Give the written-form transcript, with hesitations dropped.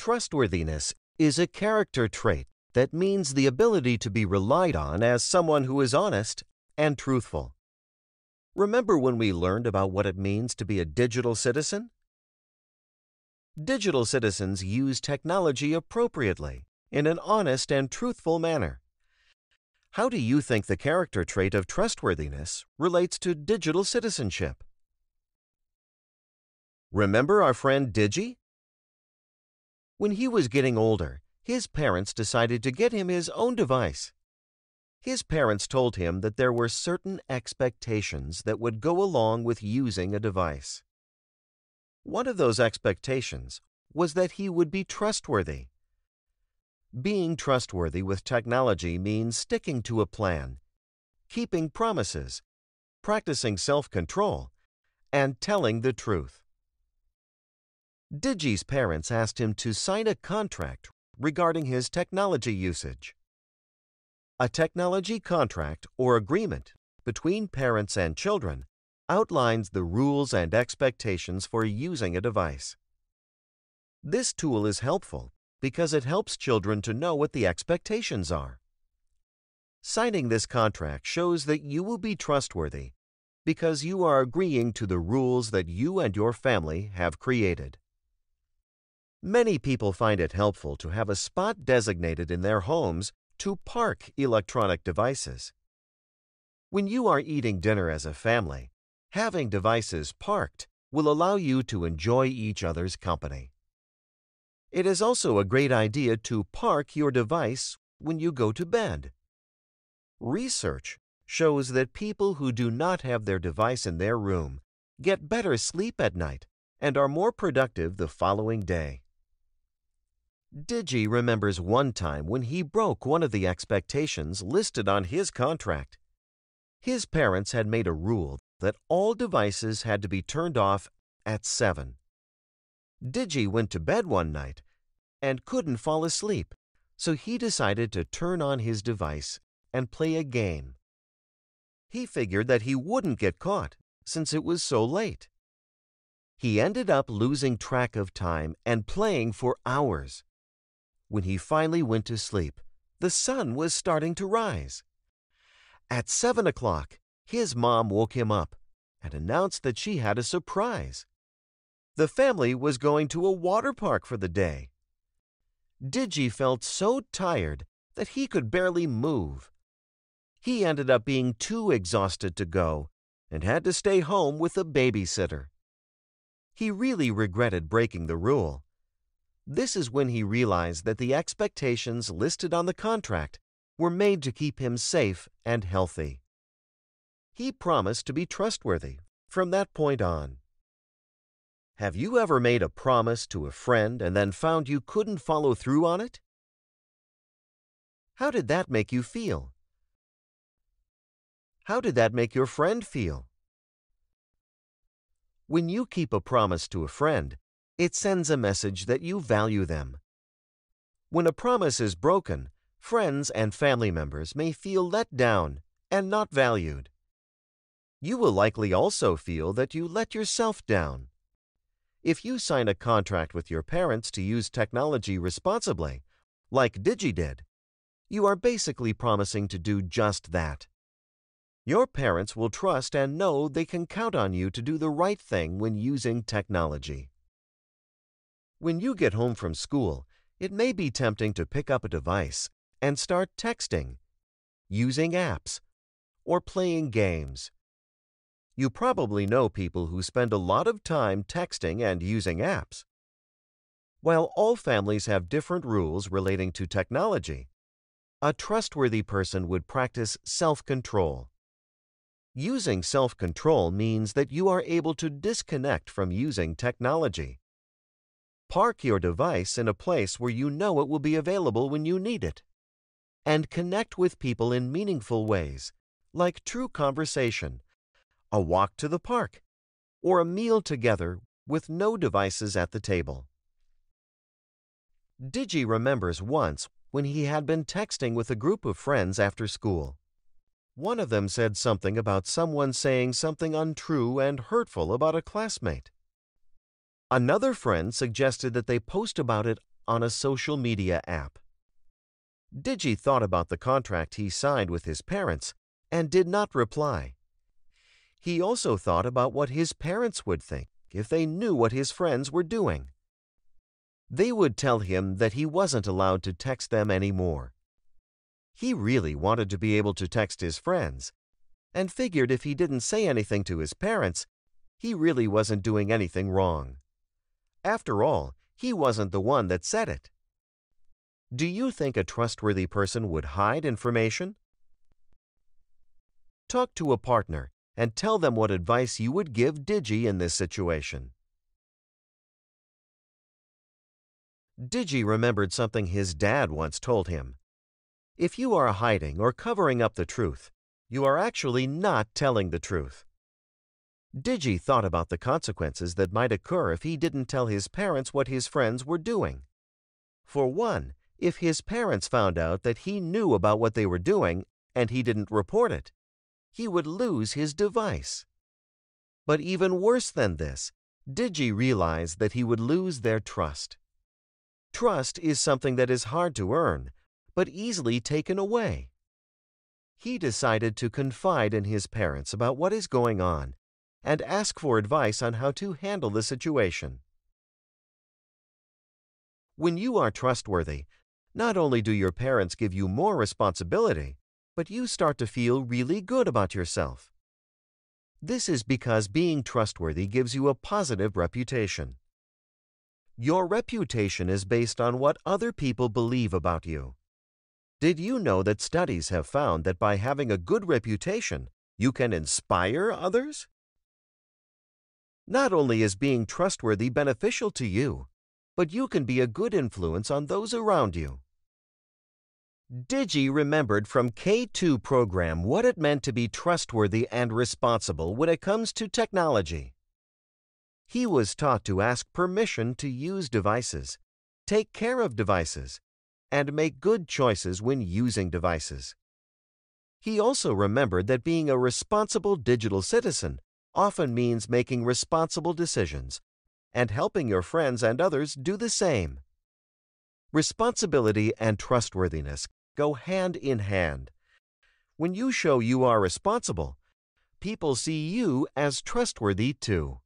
Trustworthiness is a character trait that means the ability to be relied on as someone who is honest and truthful. Remember when we learned about what it means to be a digital citizen? Digital citizens use technology appropriately in an honest and truthful manner. How do you think the character trait of trustworthiness relates to digital citizenship? Remember our friend Digi? When he was getting older, his parents decided to get him his own device. His parents told him that there were certain expectations that would go along with using a device. One of those expectations was that he would be trustworthy. Being trustworthy with technology means sticking to a plan, keeping promises, practicing self-control, and telling the truth. Digi's parents asked him to sign a contract regarding his technology usage. A technology contract or agreement between parents and children outlines the rules and expectations for using a device. This tool is helpful because it helps children to know what the expectations are. Signing this contract shows that you will be trustworthy because you are agreeing to the rules that you and your family have created. Many people find it helpful to have a spot designated in their homes to park electronic devices. When you are eating dinner as a family, having devices parked will allow you to enjoy each other's company. It is also a great idea to park your device when you go to bed. Research shows that people who do not have their device in their room get better sleep at night and are more productive the following day. Digi remembers one time when he broke one of the expectations listed on his contract. His parents had made a rule that all devices had to be turned off at 7. Digi went to bed one night and couldn't fall asleep, so he decided to turn on his device and play a game. He figured that he wouldn't get caught since it was so late. He ended up losing track of time and playing for hours. When he finally went to sleep, the sun was starting to rise. At 7 o'clock, his mom woke him up and announced that she had a surprise. The family was going to a water park for the day. Digi felt so tired that he could barely move. He ended up being too exhausted to go and had to stay home with a babysitter. He really regretted breaking the rule. This is when he realized that the expectations listed on the contract were made to keep him safe and healthy. He promised to be trustworthy from that point on. Have you ever made a promise to a friend and then found you couldn't follow through on it? How did that make you feel? How did that make your friend feel? When you keep a promise to a friend, it sends a message that you value them. When a promise is broken, friends and family members may feel let down and not valued. You will likely also feel that you let yourself down. If you sign a contract with your parents to use technology responsibly, like Digi did, you are basically promising to do just that. Your parents will trust and know they can count on you to do the right thing when using technology. When you get home from school, it may be tempting to pick up a device and start texting, using apps, or playing games. You probably know people who spend a lot of time texting and using apps. While all families have different rules relating to technology, a trustworthy person would practice self-control. Using self-control means that you are able to disconnect from using technology. Park your device in a place where you know it will be available when you need it. And connect with people in meaningful ways, like true conversation, a walk to the park, or a meal together with no devices at the table. Digi remembers once when he had been texting with a group of friends after school. One of them said something about someone saying something untrue and hurtful about a classmate. Another friend suggested that they post about it on a social media app. Digi thought about the contract he signed with his parents and did not reply. He also thought about what his parents would think if they knew what his friends were doing. They would tell him that he wasn't allowed to text them anymore. He really wanted to be able to text his friends, and figured if he didn't say anything to his parents, he really wasn't doing anything wrong. After all, he wasn't the one that said it. Do you think a trustworthy person would hide information? Talk to a partner and tell them what advice you would give Digi in this situation. Digi remembered something his dad once told him. If you are hiding or covering up the truth, you are actually not telling the truth. Digi thought about the consequences that might occur if he didn't tell his parents what his friends were doing. For one, if his parents found out that he knew about what they were doing and he didn't report it, he would lose his device. But even worse than this, Digi realized that he would lose their trust. Trust is something that is hard to earn, but easily taken away. He decided to confide in his parents about what is going on and ask for advice on how to handle the situation. When you are trustworthy, not only do your parents give you more responsibility, but you start to feel really good about yourself. This is because being trustworthy gives you a positive reputation. Your reputation is based on what other people believe about you. Did you know that studies have found that by having a good reputation, you can inspire others? Not only is being trustworthy beneficial to you, but you can be a good influence on those around you. Digi remembered from K2 program what it meant to be trustworthy and responsible when it comes to technology. He was taught to ask permission to use devices, take care of devices, and make good choices when using devices. He also remembered that being a responsible digital citizen often means making responsible decisions and helping your friends and others do the same. Responsibility and trustworthiness go hand in hand. When you show you are responsible, people see you as trustworthy too.